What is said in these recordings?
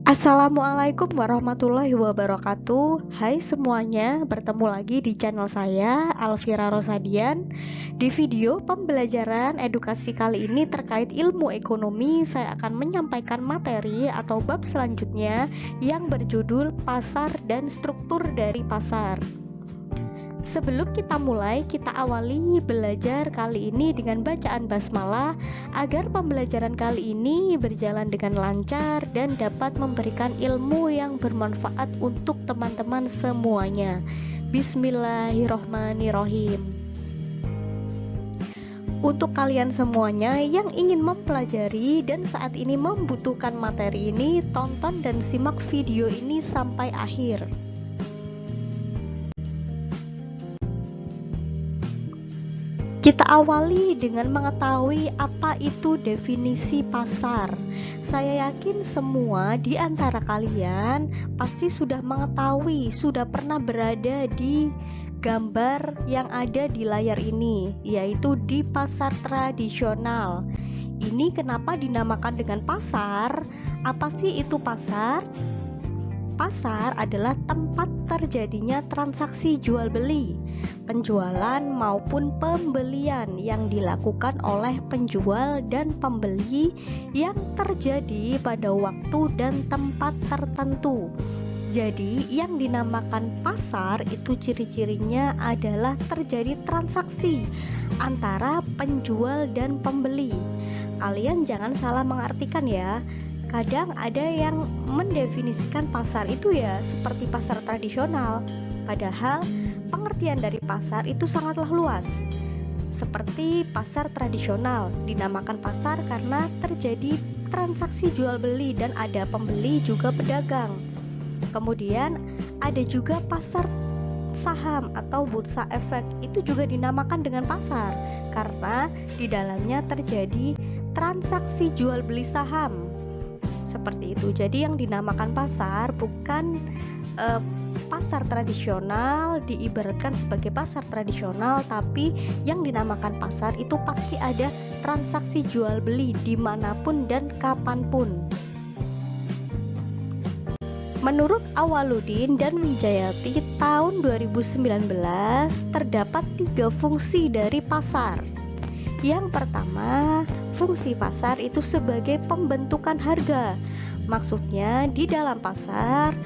Assalamualaikum warahmatullahi wabarakatuh. Hai semuanya, bertemu lagi di channel saya, Alvira Rosadian. Di video pembelajaran edukasi kali ini terkait ilmu ekonomi, saya akan menyampaikan materi atau bab selanjutnya yang berjudul pasar dan struktur dari pasar. Sebelum kita mulai, kita awali belajar kali ini dengan bacaan basmalah agar pembelajaran kali ini berjalan dengan lancar dan dapat memberikan ilmu yang bermanfaat untuk teman-teman semuanya. Bismillahirrohmanirrohim. Untuk kalian semuanya yang ingin mempelajari dan saat ini membutuhkan materi ini, tonton dan simak video ini sampai akhir. Kita awali dengan mengetahui apa itu definisi pasar. Saya yakin semua di antara kalian pasti sudah mengetahui, sudah pernah berada di gambar yang ada di layar ini, yaitu di pasar tradisional. Ini kenapa dinamakan dengan pasar? Apa sih itu pasar? Pasar adalah tempat terjadinya transaksi jual beli, penjualan maupun pembelian yang dilakukan oleh penjual dan pembeli yang terjadi pada waktu dan tempat tertentu. Jadi yang dinamakan pasar itu ciri-cirinya adalah terjadi transaksi antara penjual dan pembeli. Kalian jangan salah mengartikan ya. Kadang ada yang mendefinisikan pasar itu ya seperti pasar tradisional, padahal pengertian dari pasar itu sangatlah luas. Seperti pasar tradisional dinamakan pasar karena terjadi transaksi jual beli dan ada pembeli juga pedagang. Kemudian ada juga pasar saham atau bursa efek, itu juga dinamakan dengan pasar karena di dalamnya terjadi transaksi jual beli saham. Seperti itu. Jadi yang dinamakan pasar bukan pasar tradisional diibaratkan sebagai pasar tradisional, tapi yang dinamakan pasar itu pasti ada transaksi jual beli dimanapun dan kapanpun. Menurut Awaludin dan Wijayati tahun 2019 terdapat 3 fungsi dari pasar. Yang pertama, fungsi pasar itu sebagai pembentukan harga. Maksudnya di dalam pasar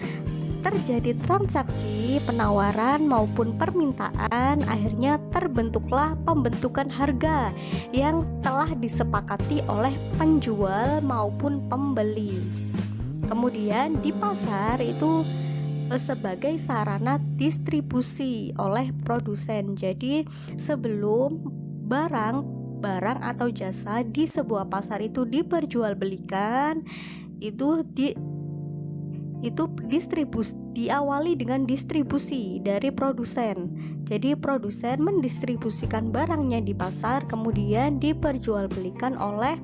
terjadi transaksi penawaran maupun permintaan, akhirnya terbentuklah pembentukan harga yang telah disepakati oleh penjual maupun pembeli. Kemudian di pasar itu sebagai sarana distribusi oleh produsen. Jadi sebelum barang atau jasa di sebuah pasar itu diperjualbelikan, itu diawali dengan distribusi dari produsen. Jadi produsen mendistribusikan barangnya di pasar, kemudian diperjualbelikan oleh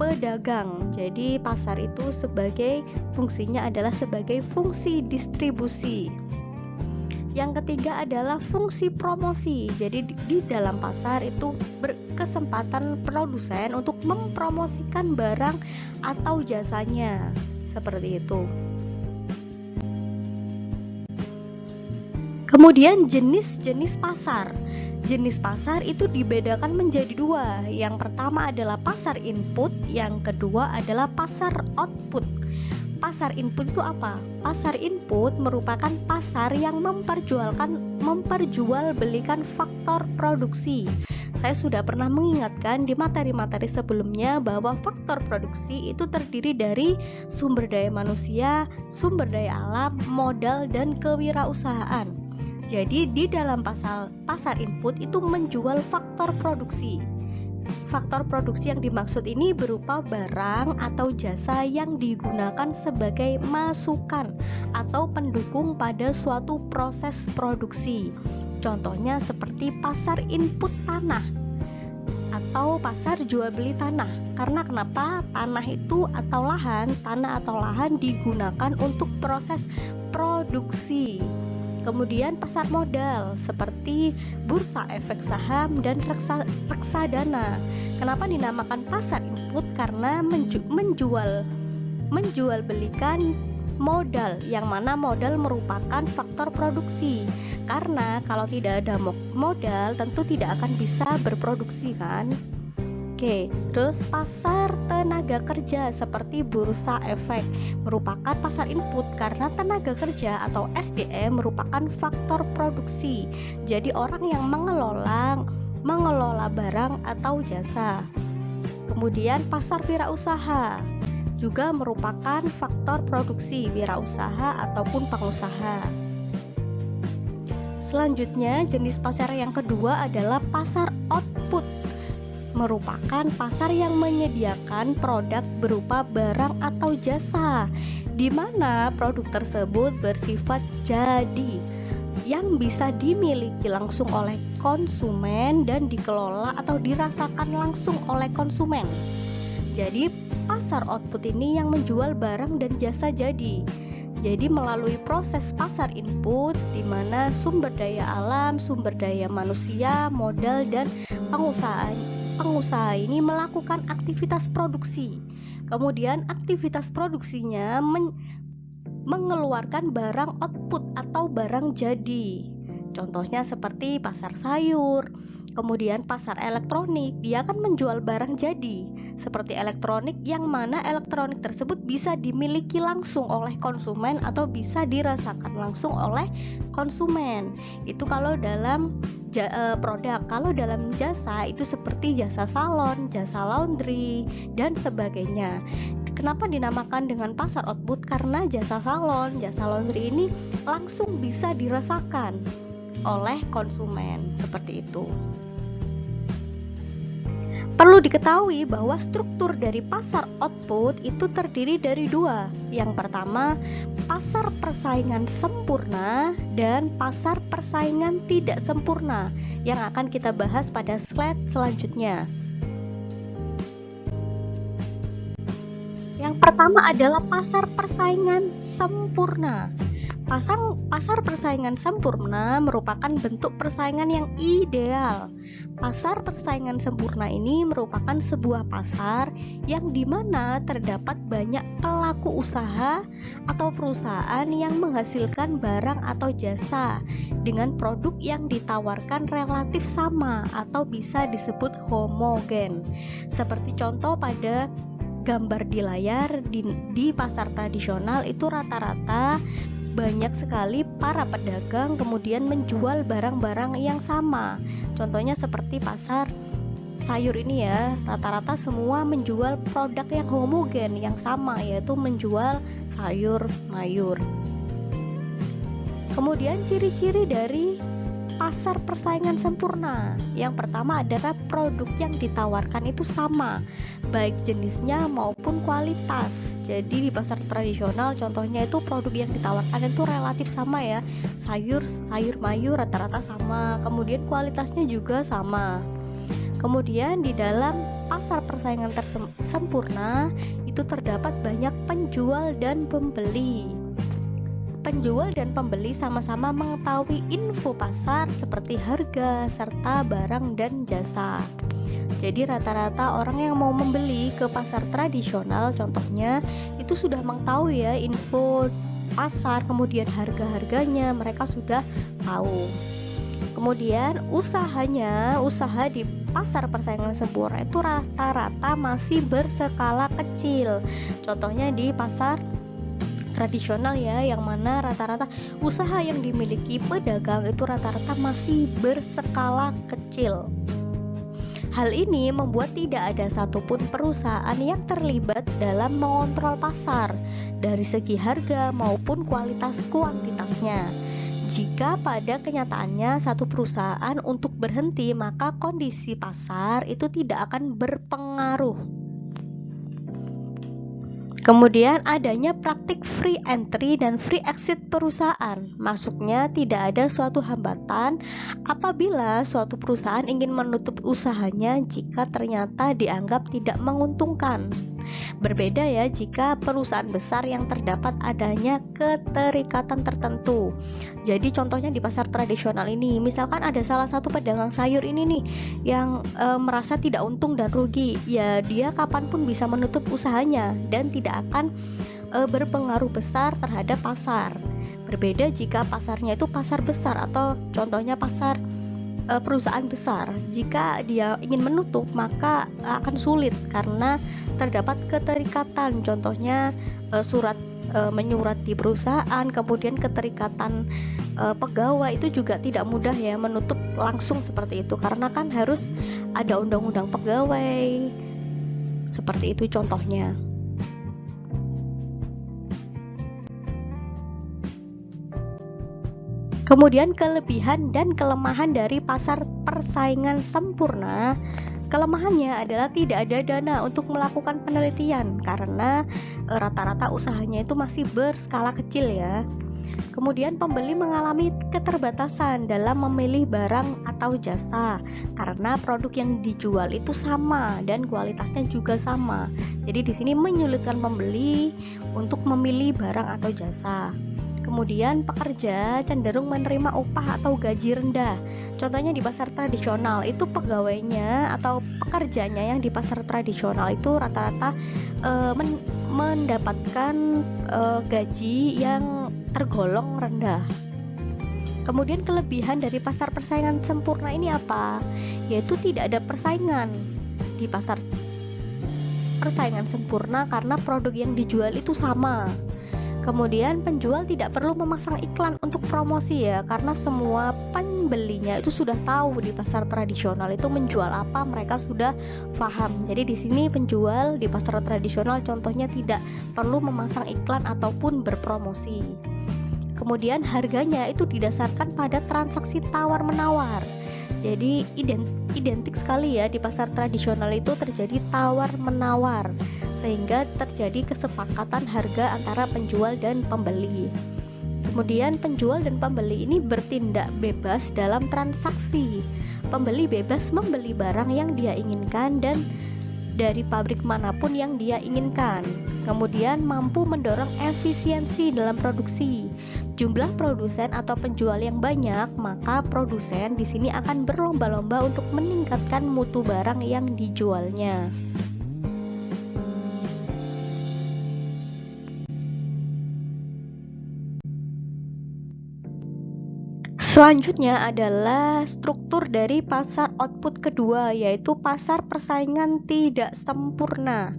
pedagang. Jadi pasar itu sebagai fungsinya adalah sebagai fungsi distribusi. Yang ketiga adalah fungsi promosi. Jadi di dalam pasar itu berkesempatan produsen untuk mempromosikan barang atau jasanya. Seperti itu. Kemudian jenis-jenis pasar. Jenis pasar itu dibedakan menjadi 2. Yang pertama adalah pasar input, yang kedua adalah pasar output. Pasar input itu apa? Pasar input merupakan pasar yang memperjualbelikan faktor produksi. Saya sudah pernah mengingatkan di materi-materi sebelumnya bahwa faktor produksi itu terdiri dari sumber daya manusia, sumber daya alam, modal, dan kewirausahaan. Jadi di dalam pasar input itu menjual faktor produksi. Faktor produksi yang dimaksud ini berupa barang atau jasa yang digunakan sebagai masukan atau pendukung pada suatu proses produksi. Contohnya seperti pasar input tanah atau pasar jual beli tanah. Karena kenapa? Tanah atau lahan digunakan untuk proses produksi. Kemudian pasar modal seperti bursa efek saham dan reksadana. Kenapa dinamakan pasar input? Karena menjual menjualbelikan modal, yang mana modal merupakan faktor produksi. Karena kalau tidak ada modal tentu tidak akan bisa berproduksi kan. Oke, terus pasar tenaga kerja seperti bursa efek merupakan pasar input karena tenaga kerja atau SDM merupakan faktor produksi. Jadi orang yang mengelola barang atau jasa. Kemudian pasar wirausaha juga merupakan faktor produksi wirausaha ataupun pengusaha. Selanjutnya, jenis pasar yang kedua adalah pasar output. Merupakan pasar yang menyediakan produk berupa barang atau jasa, di mana produk tersebut bersifat jadi, yang bisa dimiliki langsung oleh konsumen dan dikelola atau dirasakan langsung oleh konsumen. Jadi pasar output ini yang menjual barang dan jasa jadi. Jadi melalui proses pasar input di mana sumber daya alam, sumber daya manusia, modal dan pengusaha ini melakukan aktivitas produksi. Kemudian aktivitas produksinya mengeluarkan barang output atau barang jadi. Contohnya seperti pasar sayur. Kemudian pasar elektronik, dia akan menjual barang jadi seperti elektronik, yang mana elektronik tersebut bisa dimiliki langsung oleh konsumen atau bisa dirasakan langsung oleh konsumen. Itu kalau dalam produk. Kalau dalam jasa itu seperti jasa salon, jasa laundry dan sebagainya. Kenapa dinamakan dengan pasar output? Karena jasa salon, jasa laundry ini langsung bisa dirasakan oleh konsumen, seperti itu. Perlu diketahui bahwa struktur dari pasar output itu terdiri dari dua. Yang pertama, pasar persaingan sempurna dan pasar persaingan tidak sempurna, yang akan kita bahas pada slide selanjutnya. Yang pertama adalah pasar persaingan sempurna. Pasar persaingan sempurna merupakan bentuk persaingan yang ideal. Pasar persaingan sempurna ini merupakan sebuah pasar yang dimana terdapat banyak pelaku usaha atau perusahaan yang menghasilkan barang atau jasa dengan produk yang ditawarkan relatif sama atau bisa disebut homogen. Seperti contoh pada gambar di layar, di pasar tradisional itu rata-rata banyak sekali para pedagang kemudian menjual barang-barang yang sama. Contohnya seperti pasar sayur ini ya, rata-rata semua menjual produk yang homogen, yang sama, yaitu menjual sayur mayur. Kemudian ciri-ciri dari pasar persaingan sempurna. Yang pertama adalah produk yang ditawarkan itu sama, baik jenisnya maupun kualitas. Jadi di pasar tradisional contohnya itu produk yang ditawarkan itu relatif sama ya, sayur mayur rata-rata sama, kemudian kualitasnya juga sama. Kemudian di dalam pasar persaingan sempurna itu terdapat banyak penjual dan pembeli. Penjual dan pembeli sama-sama mengetahui info pasar seperti harga serta barang dan jasa. Jadi rata-rata orang yang mau membeli ke pasar tradisional contohnya itu sudah mengetahui ya info pasar, kemudian harga-harganya mereka sudah tahu. Kemudian usaha di pasar persaingan sempurna itu rata-rata masih berskala kecil. Contohnya di pasar tradisional ya, yang mana rata-rata usaha yang dimiliki pedagang itu rata-rata masih berskala kecil. Hal ini membuat tidak ada satupun perusahaan yang terlibat dalam mengontrol pasar dari segi harga maupun kuantitasnya. Jika pada kenyataannya satu perusahaan untuk berhenti, maka kondisi pasar itu tidak akan berpengaruh. Kemudian adanya praktik free entry dan free exit perusahaan. Maksudnya tidak ada suatu hambatan apabila suatu perusahaan ingin menutup usahanya jika ternyata dianggap tidak menguntungkan. Berbeda ya jika perusahaan besar yang terdapat adanya keterikatan tertentu. Jadi contohnya di pasar tradisional ini, misalkan ada salah satu pedagang sayur ini nih yang merasa tidak untung dan rugi, ya dia kapanpun bisa menutup usahanya dan tidak akan berpengaruh besar terhadap pasar. Berbeda jika pasarnya itu pasar besar atau contohnya pasar perusahaan besar. Jika dia ingin menutup maka akan sulit karena terdapat keterikatan, contohnya surat menyurat di perusahaan, kemudian keterikatan pegawai itu juga tidak mudah ya menutup langsung seperti itu, karena kan harus ada undang-undang pegawai seperti itu contohnya. Kemudian kelebihan dan kelemahan dari pasar persaingan sempurna. Kelemahannya adalah tidak ada dana untuk melakukan penelitian karena rata-rata usahanya itu masih berskala kecil ya. Kemudian pembeli mengalami keterbatasan dalam memilih barang atau jasa karena produk yang dijual itu sama dan kualitasnya juga sama. Jadi di sini menyulitkan pembeli untuk memilih barang atau jasa. Kemudian pekerja cenderung menerima upah atau gaji rendah. Contohnya di pasar tradisional itu pegawainya atau pekerjanya yang di pasar tradisional itu rata-rata mendapatkan gaji yang tergolong rendah. Kemudian kelebihan dari pasar persaingan sempurna ini apa? Yaitu tidak ada persaingan di pasar persaingan sempurna karena produk yang dijual itu sama. Kemudian penjual tidak perlu memasang iklan untuk promosi ya, karena semua pembelinya itu sudah tahu di pasar tradisional itu menjual apa, mereka sudah paham. Jadi di sini penjual di pasar tradisional contohnya tidak perlu memasang iklan ataupun berpromosi. Kemudian harganya itu didasarkan pada transaksi tawar-menawar. Jadi identik sekali ya di pasar tradisional itu terjadi tawar-menawar, sehingga terjadi kesepakatan harga antara penjual dan pembeli. Kemudian penjual dan pembeli ini bertindak bebas dalam transaksi. Pembeli bebas membeli barang yang dia inginkan dan dari pabrik manapun yang dia inginkan. Kemudian mampu mendorong efisiensi dalam produksi. Jumlah produsen atau penjual yang banyak, maka produsen di sini akan berlomba-lomba untuk meningkatkan mutu barang yang dijualnya. Selanjutnya adalah struktur dari pasar output kedua, yaitu pasar persaingan tidak sempurna.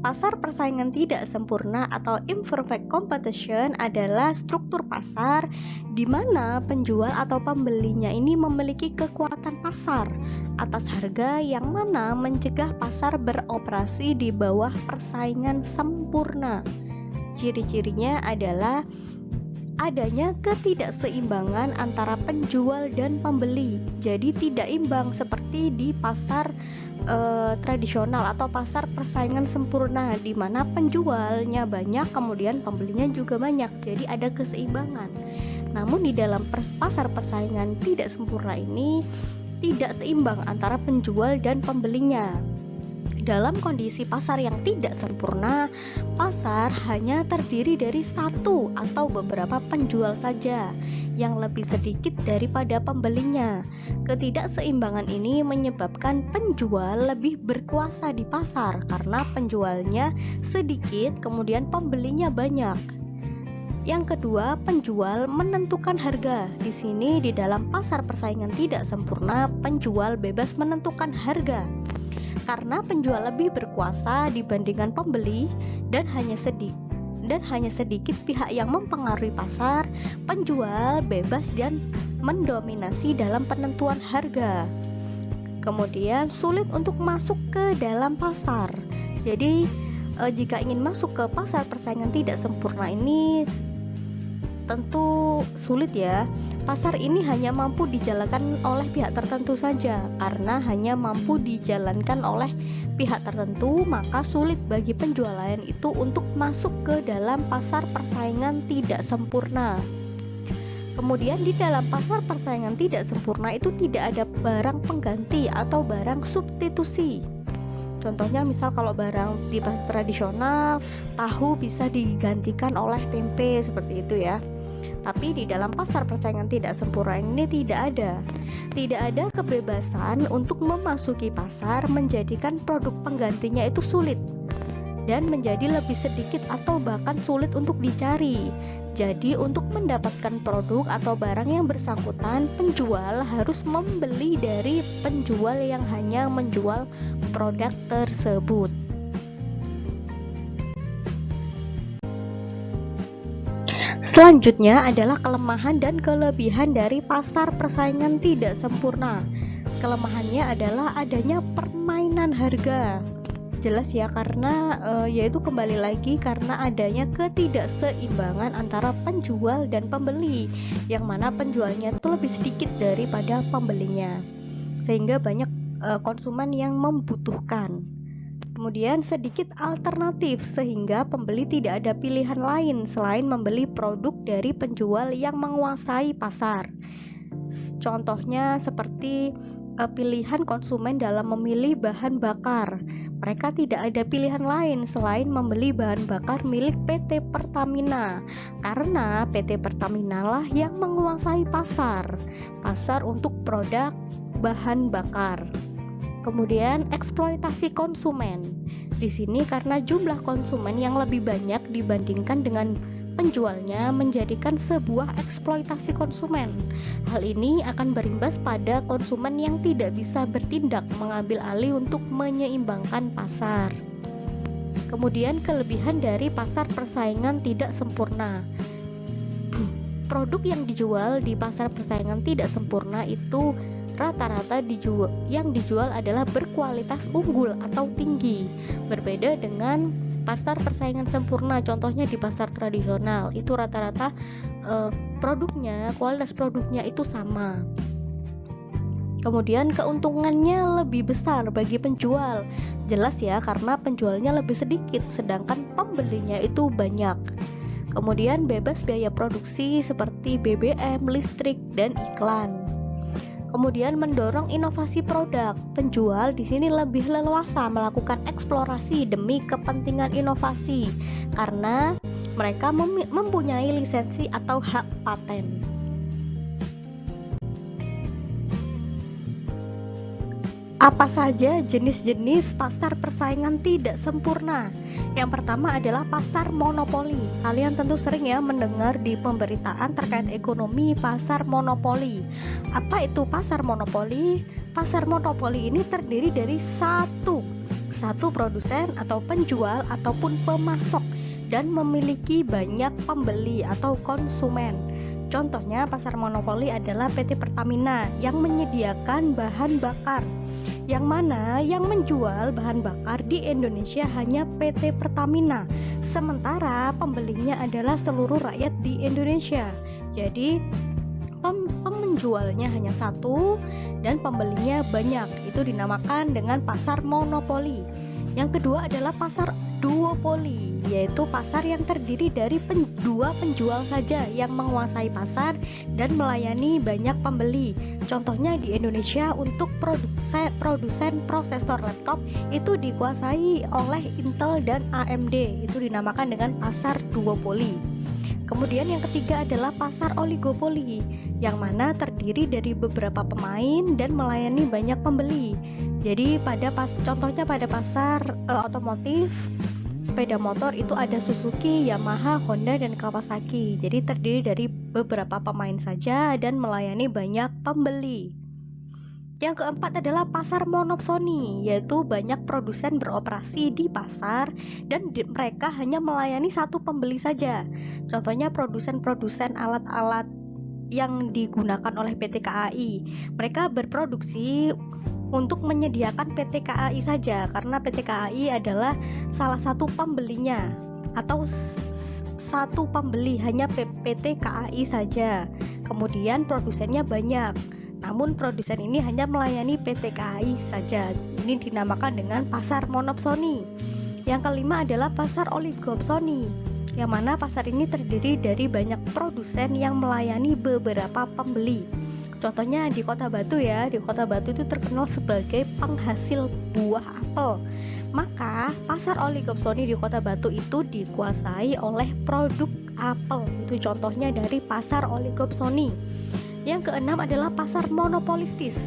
Pasar persaingan tidak sempurna atau imperfect competition adalah struktur pasar di mana penjual atau pembelinya ini memiliki kekuatan pasar atas harga yang mana mencegah pasar beroperasi di bawah persaingan sempurna. Ciri-cirinya adalah adanya ketidakseimbangan antara penjual dan pembeli. Jadi tidak imbang seperti di pasar tradisional atau pasar persaingan sempurna di mana penjualnya banyak kemudian pembelinya juga banyak. Jadi ada keseimbangan. Namun di dalam pasar persaingan tidak sempurna ini tidak seimbang antara penjual dan pembelinya. Dalam kondisi pasar yang tidak sempurna, pasar hanya terdiri dari satu atau beberapa penjual saja yang lebih sedikit daripada pembelinya. Ketidakseimbangan ini menyebabkan penjual lebih berkuasa di pasar karena penjualnya sedikit, kemudian pembelinya banyak. Yang kedua, penjual menentukan harga. Di sini di dalam pasar persaingan tidak sempurna, penjual bebas menentukan harga. Karena penjual lebih berkuasa dibandingkan pembeli dan hanya sedikit pihak yang mempengaruhi pasar, penjual bebas dan mendominasi dalam penentuan harga. Kemudian sulit untuk masuk ke dalam pasar. Jadi jika ingin masuk ke pasar persaingan tidak sempurna ini tentu sulit ya. Pasar ini hanya mampu dijalankan oleh pihak tertentu saja. Karena hanya mampu dijalankan oleh pihak tertentu, maka sulit bagi penjual lain itu untuk masuk ke dalam pasar persaingan tidak sempurna. Kemudian di dalam pasar persaingan tidak sempurna itu tidak ada barang pengganti atau barang substitusi. Contohnya misal kalau barang di pasar tradisional, tahu bisa digantikan oleh tempe seperti itu ya. Tapi di dalam pasar persaingan tidak sempurna ini tidak ada kebebasan untuk memasuki pasar menjadikan produk penggantinya itu sulit dan menjadi lebih sedikit atau bahkan sulit untuk dicari. Jadi untuk mendapatkan produk atau barang yang bersangkutan, penjual harus membeli dari penjual yang hanya menjual produk tersebut. Selanjutnya adalah kelemahan dan kelebihan dari pasar persaingan tidak sempurna. Kelemahannya adalah adanya permainan harga. Jelas ya, karena yaitu kembali lagi karena adanya ketidakseimbangan antara penjual dan pembeli, yang mana penjualnya itu lebih sedikit daripada pembelinya, sehingga banyak konsumen yang membutuhkan. Kemudian sedikit alternatif sehingga pembeli tidak ada pilihan lain selain membeli produk dari penjual yang menguasai pasar. Contohnya seperti pilihan konsumen dalam memilih bahan bakar. Mereka tidak ada pilihan lain selain membeli bahan bakar milik PT Pertamina, karena PT Pertamina lah yang menguasai pasar untuk produk bahan bakar. Kemudian eksploitasi konsumen. Di sini karena jumlah konsumen yang lebih banyak dibandingkan dengan penjualnya menjadikan sebuah eksploitasi konsumen. Hal ini akan berimbas pada konsumen yang tidak bisa bertindak mengambil alih untuk menyeimbangkan pasar. Kemudian kelebihan dari pasar persaingan tidak sempurna. Produk yang dijual di pasar persaingan tidak sempurna itu rata-rata yang dijual adalah berkualitas unggul atau tinggi, berbeda dengan pasar persaingan sempurna. Contohnya di pasar tradisional itu rata-rata kualitas produknya itu sama. Kemudian keuntungannya lebih besar bagi penjual, jelas ya, karena penjualnya lebih sedikit sedangkan pembelinya itu banyak. Kemudian bebas biaya produksi seperti BBM, listrik, dan iklan. Kemudian mendorong inovasi produk. Penjual di sini lebih leluasa melakukan eksplorasi demi kepentingan inovasi karena mereka mempunyai lisensi atau hak paten. Apa saja jenis-jenis pasar persaingan tidak sempurna? Yang pertama adalah pasar monopoli. Kalian tentu sering ya mendengar di pemberitaan terkait ekonomi pasar monopoli. Apa itu pasar monopoli? Pasar monopoli ini terdiri dari satu produsen atau penjual ataupun pemasok dan memiliki banyak pembeli atau konsumen. Contohnya pasar monopoli adalah PT Pertamina yang menyediakan bahan bakar, yang mana yang menjual bahan bakar di Indonesia hanya PT Pertamina, sementara pembelinya adalah seluruh rakyat di Indonesia. Jadi penjualnya hanya satu dan pembelinya banyak. Itu dinamakan dengan pasar monopoli. Yang kedua adalah pasar duopoli, yaitu pasar yang terdiri dari dua penjual saja yang menguasai pasar dan melayani banyak pembeli. Contohnya di Indonesia untuk produsen prosesor laptop itu dikuasai oleh Intel dan AMD. Itu dinamakan dengan pasar duopoli. Kemudian yang ketiga adalah pasar oligopoli, yang mana terdiri dari beberapa pemain dan melayani banyak pembeli. Jadi contohnya pada pasar otomotif, sepeda motor itu ada Suzuki, Yamaha, Honda, dan Kawasaki. Jadi terdiri dari beberapa pemain saja dan melayani banyak pembeli. Yang keempat adalah pasar monopsoni, yaitu banyak produsen beroperasi di pasar dan mereka hanya melayani satu pembeli saja. Contohnya produsen alat-alat yang digunakan oleh PT KAI. Mereka berproduksi untuk menyediakan PT KAI saja karena PT KAI adalah salah satu pembelinya atau satu pembeli hanya PT KAI saja. Kemudian produsennya banyak, namun produsen ini hanya melayani PT KAI saja. Ini dinamakan dengan pasar monopsoni. Yang kelima adalah pasar oligopsoni, yang mana pasar ini terdiri dari banyak produsen yang melayani beberapa pembeli. Contohnya di Kota Batu ya, di Kota Batu itu terkenal sebagai penghasil buah apel. Maka pasar oligopsoni di Kota Batu itu dikuasai oleh produk apel. Itu contohnya dari pasar oligopsoni. Yang keenam adalah pasar monopolistis.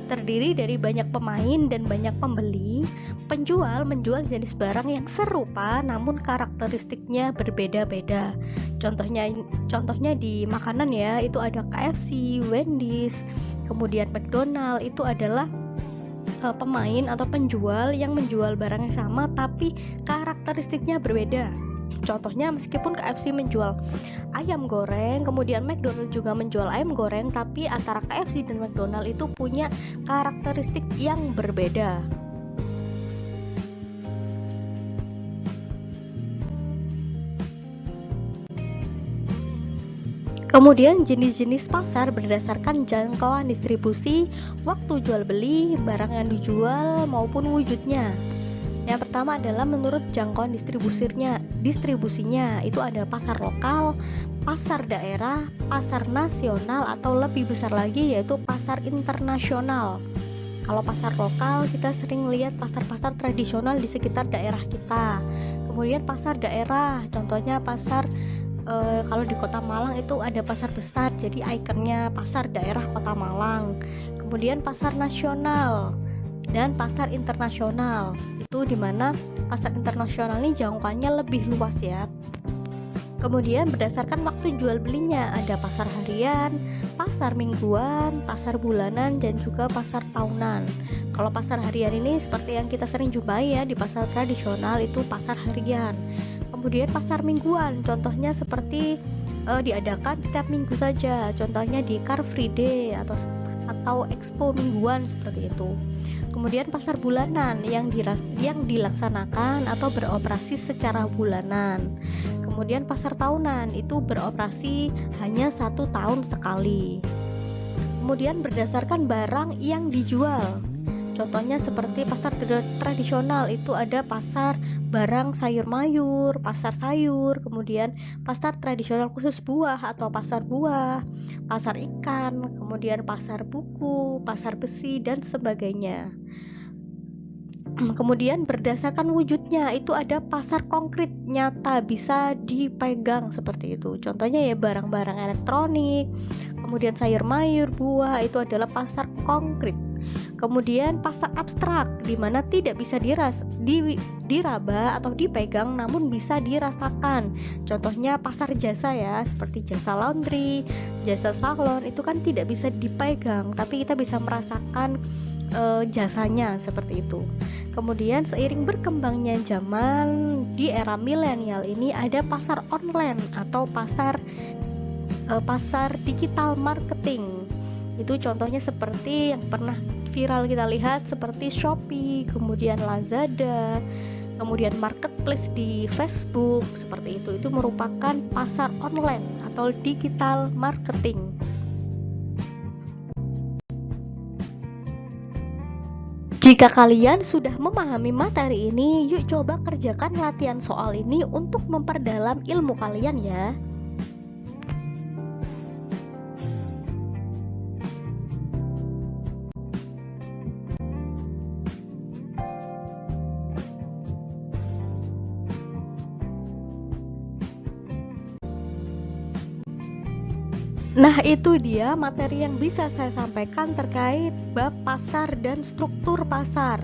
Terdiri dari banyak pemain dan banyak pembeli. Penjual menjual jenis barang yang serupa namun karakteristiknya berbeda-beda. Contohnya di makanan ya, itu ada KFC, Wendy's, kemudian McDonald. Itu adalah pemain atau penjual yang menjual barang yang sama tapi karakteristiknya berbeda. Contohnya meskipun KFC menjual ayam goreng, kemudian McDonald juga menjual ayam goreng, tapi antara KFC dan McDonald itu punya karakteristik yang berbeda. Kemudian jenis-jenis pasar berdasarkan jangkauan distribusi, waktu jual beli, barang yang dijual maupun wujudnya. Yang pertama adalah menurut jangkauan distribusinya itu ada pasar lokal, pasar daerah, pasar nasional, atau lebih besar lagi yaitu pasar internasional. Kalau pasar lokal kita sering lihat pasar-pasar tradisional di sekitar daerah kita. Kemudian pasar daerah, contohnya pasar kalau di Kota Malang itu ada pasar besar, jadi ikonnya pasar daerah Kota Malang. Kemudian pasar nasional dan pasar internasional, itu dimana pasar internasional ini jangkauannya lebih luas ya. Kemudian berdasarkan waktu jual belinya ada pasar harian, pasar mingguan, pasar bulanan, dan juga pasar tahunan. Kalau pasar harian ini seperti yang kita sering jumpai ya di pasar tradisional, itu pasar harian. Kemudian pasar mingguan, contohnya seperti diadakan setiap minggu saja, contohnya di Car Free Day atau Expo mingguan seperti itu. Kemudian pasar bulanan yang dilaksanakan atau beroperasi secara bulanan. Kemudian pasar tahunan itu beroperasi hanya 1 tahun sekali. Kemudian berdasarkan barang yang dijual, contohnya seperti pasar tradisional itu ada pasar barang sayur mayur, pasar sayur, kemudian pasar tradisional khusus buah atau pasar buah, pasar ikan, kemudian pasar buku, pasar besi, dan sebagainya. Kemudian berdasarkan wujudnya itu ada pasar konkret nyata bisa dipegang seperti itu. Contohnya ya barang-barang elektronik, kemudian sayur mayur, buah, itu adalah pasar konkret. Kemudian pasar abstrak di mana tidak bisa diraba atau dipegang namun bisa dirasakan. Contohnya pasar jasa ya, seperti jasa laundry, jasa salon, itu kan tidak bisa dipegang tapi kita bisa merasakan jasanya seperti itu. Kemudian seiring berkembangnya zaman di era milenial ini ada pasar online atau pasar digital marketing. Itu contohnya seperti yang pernah viral kita lihat seperti Shopee, kemudian Lazada, kemudian marketplace di Facebook seperti itu. Itu merupakan pasar online atau digital marketing. Jika kalian sudah memahami materi ini, yuk coba kerjakan latihan soal ini untuk memperdalam ilmu kalian ya. Nah, itu dia materi yang bisa saya sampaikan terkait bab pasar dan struktur pasar.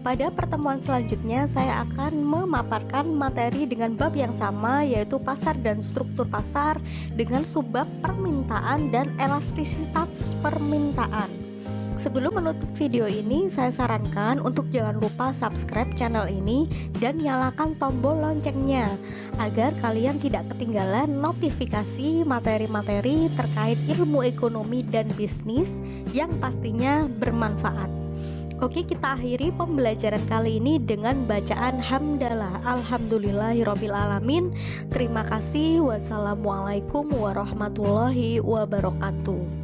Pada pertemuan selanjutnya saya akan memaparkan materi dengan bab yang sama, yaitu pasar dan struktur pasar dengan subbab permintaan dan elastisitas permintaan. Sebelum menutup video ini, saya sarankan untuk jangan lupa subscribe channel ini dan nyalakan tombol loncengnya agar kalian tidak ketinggalan notifikasi materi-materi terkait ilmu ekonomi dan bisnis yang pastinya bermanfaat. Oke, kita akhiri pembelajaran kali ini dengan bacaan hamdalah. Alhamdulillahirabbil alamin. Terima kasih. Wassalamualaikum warahmatullahi wabarakatuh.